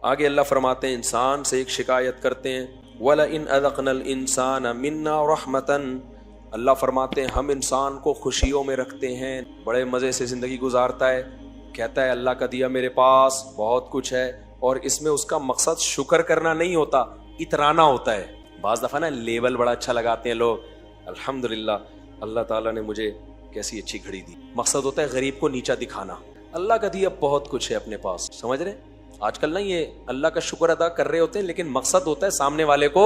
آگے اللہ فرماتے ہیں انسان سے ایک شکایت کرتے ہیں، وَلَئِنْ أَذَقْنَا الْإِنسَانَ مِنَّا رَحْمَةً، اللہ فرماتے ہیں ہم انسان کو خوشیوں میں رکھتے ہیں، بڑے مزے سے زندگی گزارتا ہے، کہتا ہے اللہ کا دیا میرے پاس بہت کچھ ہے، اور اس میں اس کا مقصد شکر کرنا نہیں ہوتا، اترانا ہوتا ہے۔ بعض دفعہ نا لیول بڑا اچھا لگاتے ہیں لوگ، الحمدللہ اللہ تعالیٰ نے مجھے کیسی اچھی گھڑی دی، مقصد ہوتا ہے غریب کو نیچا دکھانا۔ اللہ کا دیا بہت کچھ ہے اپنے پاس، سمجھ رہے؟ آج کل نا یہ اللہ کا شکر ادا کر رہے ہوتے ہیں، لیکن مقصد ہوتا ہے سامنے والے کو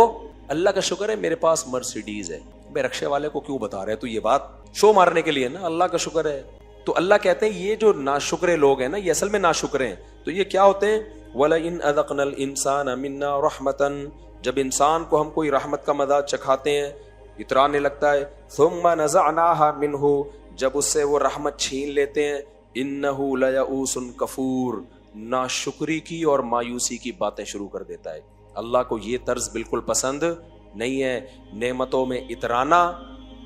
اللہ کا شکر ہے میرے پاس مرسیڈیز ہے، بے رکشے والے کو کیوں بتا رہے تو یہ بات شو مارنے کے لیے نا، اللہ کا شکر ہے۔ تو اللہ کہتے ہیں یہ جو ناشکرے لوگ ہیں نا یہ اصل میں ناشکرے ہیں، تو یہ کیا ہوتے ہیں؟ وَلَئِنْ أَذَقْنَا الْإِنسَانَ مِنَّا رَحْمَةً، جب انسان کو ہم کوئی رحمت کا مزہ چکھاتے ہیں، اترانے لگتا ہے، ثُمَّ نَزَعْنَاهَا مِنْهُ، جب اس سے وہ رحمت چھین لیتے ہیں، إِنَّهُ لَيَئُوسٌ كَفُورٌ، ناشکری کی اور مایوسی کی باتیں شروع کر دیتا ہے۔ اللہ کو یہ طرز بالکل پسند نہیں ہے، نعمتوں میں اترانا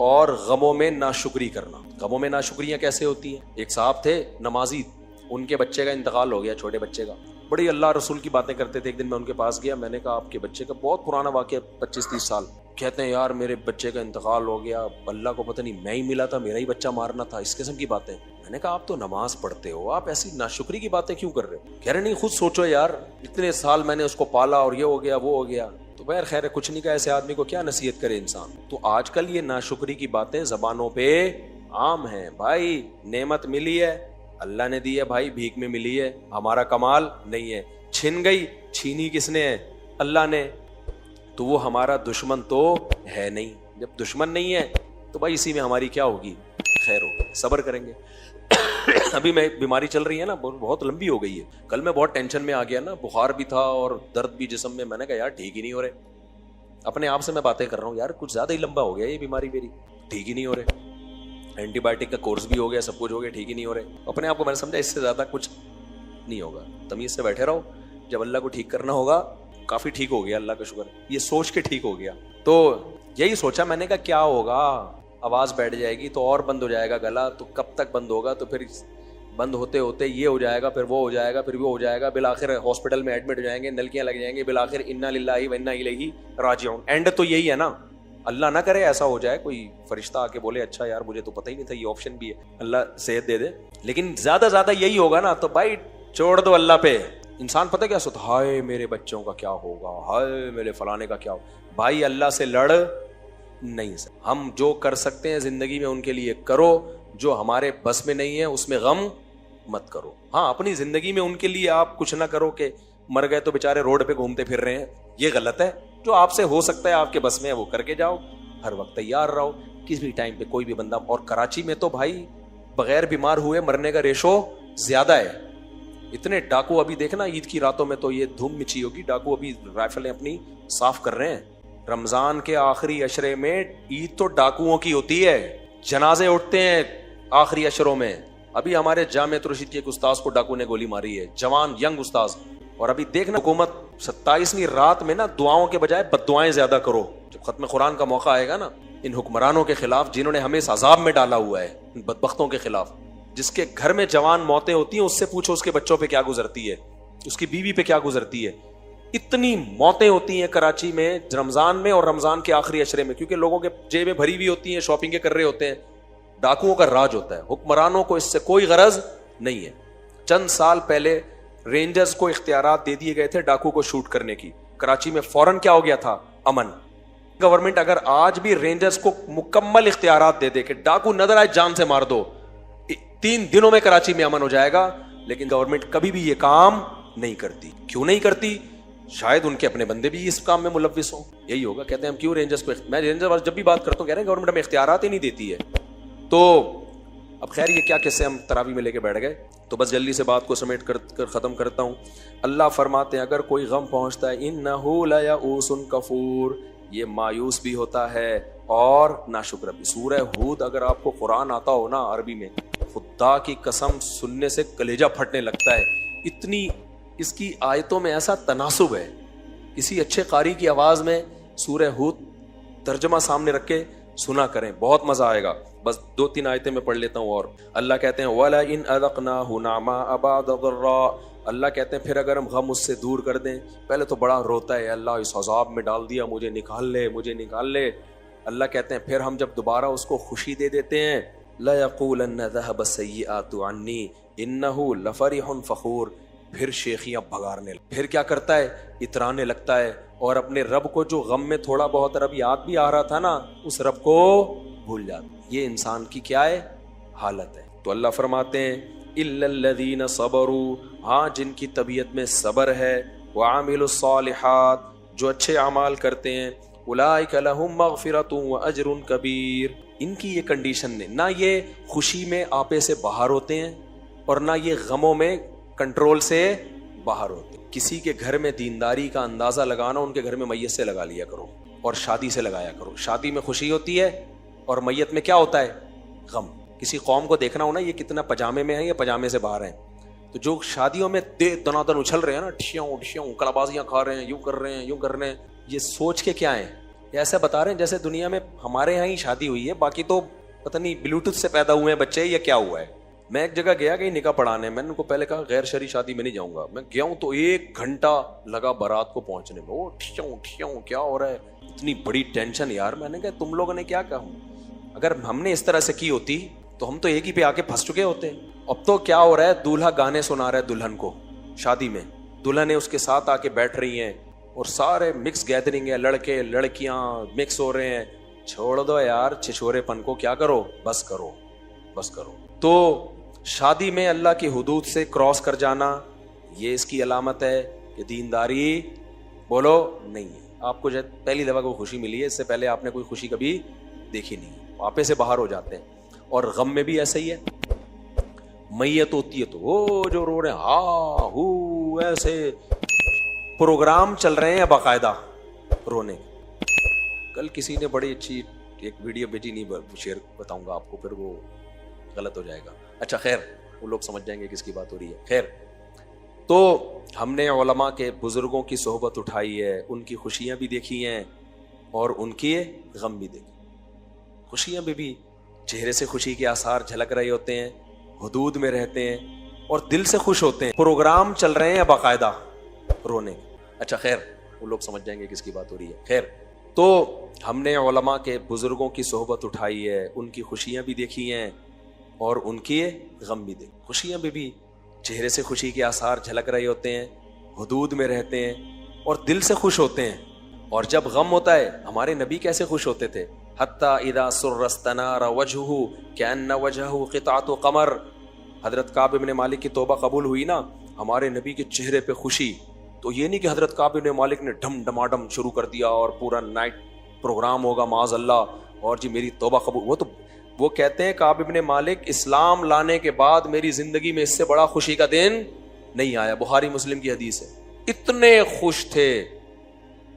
اور غموں میں ناشکری کرنا۔ غموں میں ناشکریاں کیسے ہوتی ہیں؟ ایک صاحب تھے نمازی، ان کے بچے کا انتقال ہو گیا، چھوٹے بچے کا، بڑی اللہ رسول کی باتیں کرتے تھے۔ ایک دن میں ان کے پاس گیا، میں نے کہا آپ کے بچے کا بہت پرانا واقعہ، 25-30 سال، کہتے ہیں یار میرے بچے کا انتقال ہو گیا، اللہ کو پتہ نہیں میں ہی ملا تھا، میرا ہی بچہ مارنا تھا، اس قسم کی باتیں۔ میں نے کہا آپ تو نماز پڑھتے ہو، آپ ایسی ناشکری کی باتیں کیوں کر رہے ہو؟ کہہ رہے نہیں خود سوچو یار، اتنے سال میں نے اس کو پالا اور یہ ہو گیا وہ ہو گیا۔ تو بہر خیر ہے، کچھ نہیں کہا، ایسے آدمی کو کیا نصیحت کرے انسان۔ تو آج کل یہ ناشکری کی باتیں زبانوں پہ عام ہیں۔ بھائی نعمت ملی ہے اللہ نے دی ہے، بھائی بھیک میں ملی ہے، ہمارا کمال نہیں ہے، چھن گئی، چھینی کس نے ہے؟ اللہ نے، تو وہ ہمارا دشمن تو ہے نہیں۔ جب دشمن نہیں ہے تو بھائی اسی میں ہماری کیا ہوگی؟ خیر ہوگی، صبر کریں گے۔ ابھی میں بیماری چل رہی ہے نا، بہت لمبی ہو گئی ہے، کل میں بہت ٹینشن میں آ گیا نا، بخار بھی تھا اور درد بھی جسم میں نے کہا یار ٹھیک ہی نہیں ہو رہے، اپنے آپ سے میں باتیں کر رہا ہوں یار کچھ زیادہ ہی لمبا ہو گیا یہ بیماری میری، ٹھیک ہی نہیں ہو رہے، اینٹی بایوٹک کا کورس بھی ہو گیا، سب کچھ ہو گیا، ٹھیک ہی نہیں ہو رہے۔ اپنے آپ کو میں نے سمجھا اس سے زیادہ کچھ نہیں ہوگا، تمیز سے بیٹھے رہو، جب اللہ کو ٹھیک کرنا ہوگا، کافی ٹھیک ہو گیا اللہ کا شکر، یہ سوچ کے ٹھیک ہو گیا۔ تو یہی سوچا میں نے کہا کیا ہوگا، آواز بیٹھ جائے گی تو اور بند ہو جائے گا گلا، تو کب تک بند ہوگا، تو پھر بند ہوتے ہوتے یہ ہو جائے گا، پھر وہ ہو جائے گا، پھر وہ ہو جائے گا، بالآخر ہاسپٹل میں ایڈمٹ ہو جائیں گے، نلکیاں لگ جائیں گے، بالآخر انا للہ و انا الیہ راجعون۔ اینڈ تو یہی ہے نا، اللہ نہ کرے ایسا ہو جائے، کوئی فرشتہ آ کے بولے اچھا یار مجھے تو پتہ ہی نہیں تھا یہ آپشن بھی ہے، اللہ صحت دے دے، لیکن زیادہ زیادہ یہی ہوگا نا، تو بھائی چھوڑ دو اللہ پہ۔ انسان پتہ کیا سوچتا، ہائے میرے بچوں کا کیا ہوگا، ہائے میرے فلانے کا کیا ہوگا۔ بھائی اللہ سے لڑ نہیں سکتے، ہم جو کر سکتے ہیں زندگی میں ان کے لیے کرو، جو ہمارے بس میں نہیں ہے اس میں غم مت کرو۔ ہاں اپنی زندگی میں ان کے لیے آپ کچھ نہ کرو کہ مر گئے تو بےچارے روڈ پہ گھومتے پھر رہے ہیں، یہ غلط ہے۔ جو آپ سے ہو سکتا ہے آپ کے بس میں وہ کر کے جاؤ، ہر وقت تیار رہو، کسی بھی ٹائم پہ کوئی بھی بندہ۔ اور کراچی میں تو بھائی بغیر بیمار ہوئے مرنے کا ریشو زیادہ ہے، اتنے ڈاکو ابھی دیکھنا عید کی راتوں میں تو یہ دھوم مچی ہوگی، ڈاکو ابھی رائفلیں اپنی صاف کر رہے ہیں۔ رمضان کے آخری عشرے میں عید تو ڈاکوؤں کی ہوتی ہے، جنازے اٹھتے ہیں آخری عشروں میں۔ ابھی ہمارے جامعۃ الرشید کے ایک استاذ کو ڈاکو نے گولی ماری ہے، جوان ینگ استاذ۔ اور ابھی دیکھنا حکومت 27ویں رات میں نا دعاؤں کے بجائے بد دعائیں زیادہ کرو۔ جب ختم قرآن کا موقع آئے گا نا، ان حکمرانوں کے خلاف جنہوں نے ہمیں اس عذاب میں ڈالا ہوا ہے، ان بدبختوں کے خلاف، جس کے گھر میں جوان موتیں ہوتی ہیں اس سے پوچھو اس کے بچوں پہ کیا گزرتی ہے، اس کی بیوی پہ کیا گزرتی ہے۔ اتنی موتیں ہوتی ہیں کراچی میں رمضان میں اور رمضان کے آخری عشرے میں، کیونکہ لوگوں کے جیبیں بھری ہوئی ہوتی ہیں، شاپنگیں کر رہے ہوتے ہیں۔ ڈاکوؤں کا راج ہوتا ہے، حکمرانوں کو اس سے کوئی غرض نہیں ہے۔ چند سال پہلے رینجرز کو اختیارات دے دیے گئے تھے ڈاکو کو شوٹ کرنے کی، کراچی میں فوراً کیا ہو گیا تھا؟ امن۔ گورنمنٹ اگر آج بھی رینجرز کو مکمل اختیارات دے دے کہ ڈاکو نظر آئے جان سے مار دو، 3 دنوں میں کراچی میں امن ہو جائے گا، لیکن گورنمنٹ کبھی بھی یہ کام نہیں کرتی۔ کیوں نہیں کرتی؟ شاید ان کے اپنے بندے بھی اس کام میں ملوث ہوں۔ یہی ہوگا، کہتے ہیں ہم کیوں رینجرز کو، میں رینجر جب بھی بات کرتا ہوں کہہ رہے ہیں گورنمنٹ ہمیں اختیارات ہی نہیں دیتی ہے۔ تو اب خیر یہ کیا قصے ہم تراویح میں لے کے بیٹھ گئے، تو بس جلدی سے بات کو سمیٹ کر ختم کرتا ہوں۔ اللہ فرماتے ہیں اگر کوئی غم پہنچتا ہے، انہ لیئوس کفور، یہ مایوس بھی ہوتا ہے اور ناشکر بھی۔ سورہ ہود اگر آپ کو قرآن آتا ہو نا عربی میں، خدا کی قسم سننے سے کلیجہ پھٹنے لگتا ہے، اتنی اس کی آیتوں میں ایسا تناسب ہے۔ کسی اچھے قاری کی آواز میں سورہ ہود ترجمہ سامنے رکھ کے سنا کریں، بہت مزہ آئے گا۔ بس 2-3 آیتیں میں پڑھ لیتا ہوں۔ اور اللہ کہتے ہیں وَلَئِنْ أَذَقْنَاهُ نَعْمَاءَ بَعْدَ ضَرَّاءٍ، اللہ کہتے ہیں پھر اگر ہم غم اس سے دور کر دیں، پہلے تو بڑا روتا ہے، اللہ اس عذاب میں ڈال دیا، مجھے نکال لے مجھے نکال لے۔ اللہ کہتے ہیں پھر ہم جب دوبارہ اس کو خوشی دے دیتے ہیں، لَيَقُولَنَّ ذَهَبَ السَّيِّئَاتُ عَنِّي إِنَّهُ لَفَرِحٌ فَخُورٌ، پھر شیخیاں بھگارنے، پھر کیا کرتا ہے، اترانے لگتا ہے، اور اپنے رب کو جو غم میں تھوڑا بہت رب یاد بھی آ رہا تھا نا، اس رب کو بھول جاتا۔ یہ انسان کی کیا ہے، حالت ہے۔ تو اللہ فرماتے ہیں إِلَّا الَّذِينَ صَبَرُوا، ہاں جن کی طبیعت میں صبر ہے، وَعَمِلُوا الصَّالِحَاتِ، جو اچھے اعمال کرتے ہیں، أُولَٰئِكَ لَهُم مَّغْفِرَةٌ وَأَجْرٌ كَبِيرٌ، ان کی یہ کنڈیشن نے، نہ یہ خوشی میں آپے سے باہر ہوتے ہیں اور نہ یہ غموں میں کنٹرول سے باہر ہوتے ہیں۔ کسی کے گھر میں دینداری کا اندازہ لگانا، ان کے گھر میں میت سے لگا لیا کرو اور شادی سے لگایا کرو۔ شادی میں خوشی ہوتی ہے اور میت میں کیا ہوتا ہے، غم۔ کسی قوم کو دیکھنا ہونا یہ کتنا پجامے میں ہے یا پجامے سے باہر ہیں، تو جو شادیوں میں دنادن اچھل رہے ہیں نا، ٹھیوں ٹھیوں کلابازیاں کھا رہے ہیں، یوں کر رہے ہیں یوں کر رہے ہیں، یہ سوچ کے کیا ہیں، یہ ایسا بتا رہے ہیں جیسے دنیا میں ہمارے یہاں ہی شادی ہوئی ہے، باقی تو پتہ نہیں بلوٹوتھ سے پیدا ہوئے ہیں بچے یا کیا ہوا ہے۔ میں ایک جگہ گیا کہیں نکاح پڑھانے، میں نے ان کو پہلے کہا غیر شرعی شادی میں نہیں جاؤں گا۔ میں گیا ہوں تو 1 گھنٹہ لگا بارات کو پہنچنے میں، وہ ٹھیوں ٹھیوں کیا ہو رہا ہے، اتنی بڑی ٹینشن یار۔ میں نے کہا تم لوگوں نے کیا کہا، اگر ہم نے اس طرح سے کی ہوتی تو ہم تو ایک ہی پہ آ کے پھنس چکے ہوتے۔ اب تو کیا ہو رہا ہے، دولہا گانے سنا رہا ہے دلہن کو شادی میں، دلہنیں اس کے ساتھ آ کے بیٹھ رہی ہیں اور سارے مکس گیدرنگ ہے، لڑکے لڑکیاں مکس ہو رہے ہیں۔ چھوڑ دو یار چھچورے پن کو، کیا کرو، بس کرو بس کرو۔ تو شادی میں اللہ کی حدود سے کراس کر جانا، یہ اس کی علامت ہے کہ دینداری بولو نہیں ہے۔ آپ کو جب پہلی دفعہ کوئی خوشی ملی ہے، اس سے پہلے آپ نے کوئی خوشی کبھی دیکھی نہیں، آپے سے باہر ہو جاتے ہیں۔ اور غم میں بھی ایسا ہی ہے، میت ہوتی ہے تو وہ جو رو رہے ہیں ہاں ہو، ایسے پروگرام چل رہے ہیں باقاعدہ رونے۔ کل کسی نے بڑی اچھی ایک ویڈیو بھیجی، نہیں شیئر بتاؤں گا آپ کو، پھر وہ غلط ہو جائے گا۔ اچھا خیر، وہ لوگ سمجھ جائیں گے کس کی بات ہو رہی ہے۔ خیر، تو ہم نے علماء کے بزرگوں کی صحبت اٹھائی ہے، ان کی خوشیاں بھی دیکھی ہیں اور ان کے غم بھی دیکھے۔ خوشیاں میں بھی چہرے سے خوشی کے آثار جھلک رہے ہوتے ہیں، حدود میں رہتے ہیں اور دل سے خوش ہوتے ہیں، پروگرام چل رہے ہیں باقاعدہ رونے۔ اچھا خیر، وہ لوگ سمجھ جائیں گے کس کی بات ہو رہی ہے۔ خیر، تو ہم نے علماء کے بزرگوں کی صحبت اٹھائی ہے، ان کی خوشیاں بھی دیکھی ہیں اور ان کے غم بھی دیکھے۔ خوشیاں میں بھی چہرے سے خوشی کے آثار جھلک رہے ہوتے ہیں، حدود میں رہتے ہیں اور دل سے خوش ہوتے ہیں۔ اور جب غم ہوتا ہے، ہمارے نبی کیسے خوش ہوتے تھے، حتیٰ اذا سر استنار وجہہ کأن وجہہ قطعۃ قمر۔ حضرت کعب بن مالک کی توبہ قبول ہوئی نا، ہمارے نبی کے چہرے پہ خوشی، تو یہ نہیں کہ حضرت کعب بن مالک نے ڈھم ڈماڈم شروع کر دیا اور پورا نائٹ پروگرام ہوگا معاذ اللہ اور جی میری توبہ قبول۔ وہ کہتے ہیں کعب بن مالک، اسلام لانے کے بعد میری زندگی میں اس سے بڑا خوشی کا دن نہیں آیا۔ بخاری مسلم کی حدیث ہے۔ اتنے خوش تھے،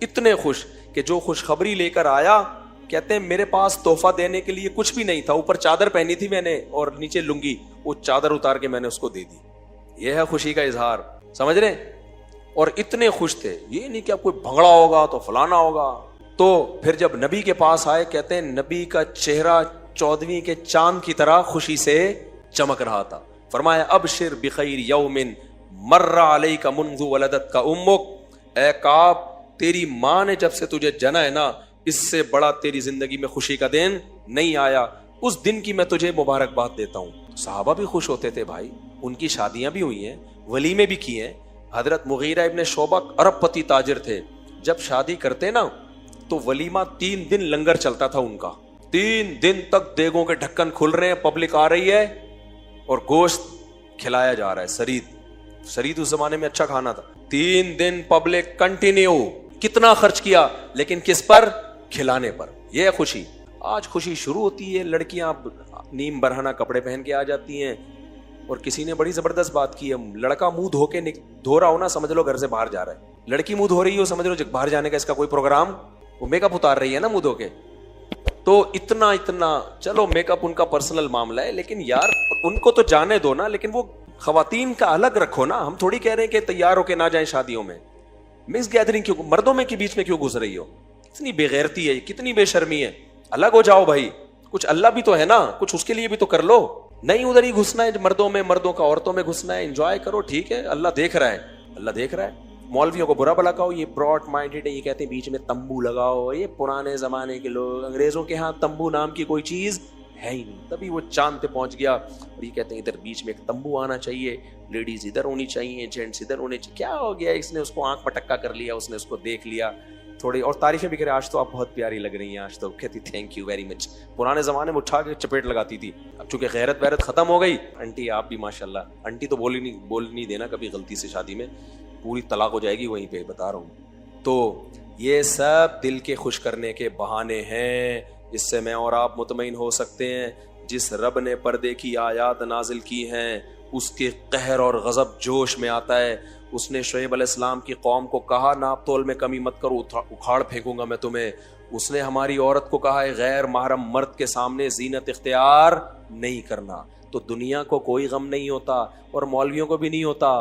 اتنے خوش کہ جو خوشخبری لے کر آیا، کہتے ہیں میرے پاس تحفہ دینے کے لیے کچھ بھی نہیں تھا، اوپر چادر پہنی تھی میں نے اور نیچے لنگی، وہ چادر اتار کے میں نے اس کو دے دی۔ یہ ہے خوشی کا اظہار، سمجھ رہے ہیں؟ اور اتنے خوش تھے، یہ نہیں کہ اب کوئی بھنگڑا ہوگا تو فلانا ہوگا۔ تو پھر جب نبی کے پاس آئے، کہتے ہیں نبی کا چہرہ 14ویں کے چاند کی طرح خوشی سے چمک رہا تھا۔ فرمایا ابشر بخیر یوم مر علیک منذ ولدتک امک، اے کعب تیری ماں نے جب سے تجھے جنا ہے نا، اس سے بڑا تیری زندگی میں خوشی کا دن نہیں آیا، اس دن کی میں تجھے مبارکباد دیتا ہوں۔ صحابہ بھی خوش ہوتے تھے بھائی، ان کی شادیاں بھی ہوئی ہیں، ولیمے بھی کیے ہیں۔ حضرت مغیرہ ابن شعبہ ارب پتی تاجر تھے، جب شادی کرتے نا تو ولیمہ 3 دن لنگر چلتا تھا ان کا، 3 دن تک دیگوں کے ڈھکن کھل رہے ہیں، پبلک آ رہی ہے اور گوشت کھلایا جا رہا ہے۔ سرید اس زمانے میں اچھا کھانا تھا۔ 3 دن پبلک کنٹینیو، کتنا خرچ کیا لیکن کس پر؟ کھلانے پر۔ یہ خوشی۔ آج خوشی شروع ہوتی ہے، لڑکیاں نیم برہنہ کپڑے پہن کے آ جاتی ہیں، اور کسی نے بڑی زبردست بات کی ہے، لڑکا منہ دھو رہا ہو نا، سمجھ لو گھر سے باہر جا رہا ہے، لڑکی منہ دھو رہی ہو، سمجھ لو باہر جانے کا اس کا کوئی پروگرام، وہ میک اپ اتار رہی ہے نا منہ دھو کے۔ تو اتنا چلو میک اپ ان کا پرسنل معاملہ ہے، لیکن یار ان کو تو جانے دو نا، لیکن وہ خواتین کا الگ رکھو نا۔ ہم تھوڑی کہہ رہے ہیں کہ تیار ہو کے نہ جائیں شادیوں میں، مکس گیدرنگ کیوں، مردوں میں کے بیچ میں کیوں گھس رہی ہو؟ کتنی بے غیرتی ہے، کتنی بے شرمی ہے، الگ ہو جاؤ بھائی، کچھ اللہ بھی تو ہے نا، کچھ اس کے لیے بھی تو کر لو۔ نہیں ادھر ہی گھسنا ہے مردوں میں، مردوں کا عورتوں میں گھسنا ہے، انجوائے کرو، ٹھیک ہے، اللہ دیکھ رہا ہے، اللہ دیکھ رہا ہے۔ مولویوں کو برا بھلا کہو، یہ براڈ مائنڈیڈ ہے، یہ کہتے ہیں بیچ میں تمبو لگاؤ، یہ پرانے زمانے کے لوگ، انگریزوں کے ہاں تمبو نام کی کوئی چیز ہے ہی نہیں، تبھی وہ چاند پہ پہنچ گیا، اور یہ کہتے ہیں ادھر بیچ میں ایک تمبو آنا چاہیے، لیڈیز ادھر ہونی چاہیے، جینٹس ادھر ہونے چاہیے۔ کیا ہو گیا، اس نے اس کو آنکھ پٹکا کر لیا، اس نے اس کو دیکھ لیا تھوڑی، اور تعریفیں بھی کرے، آج تو آپ بہت پیاری لگ رہی ہیں، آج تو کہتی تھینک یو ویری مچ۔ پرانے زمانے میں اٹھا کے چپیٹ لگاتی تھی، اب چونکہ غیرت ویرت ختم ہو گئی، آنٹی آپ بھی ماشاءاللہ، آنٹی تو بول نہیں دینا کبھی غلطی سے، شادی میں پوری طلاق ہو جائے گی وہیں پہ، بتا رہا ہوں۔ تو یہ سب دل کے خوش کرنے کے بہانے ہیں، اس سے میں اور آپ مطمئن ہو سکتے ہیں جس رب نے پردے کی آیات نازل کی ہیں اس کے قہر اور غضب جوش میں آتا ہے۔ اس نے شعیب علیہ السلام کی قوم کو کہا ناپ تول میں کمی مت کرو، اکھاڑ پھینکوں گا میں تمہیں۔ اس نے ہماری عورت کو کہا ہے غیر محرم مرد کے سامنے زینت اختیار نہیں کرنا۔ تو دنیا کو کوئی غم نہیں ہوتا اور مولویوں کو بھی نہیں ہوتا،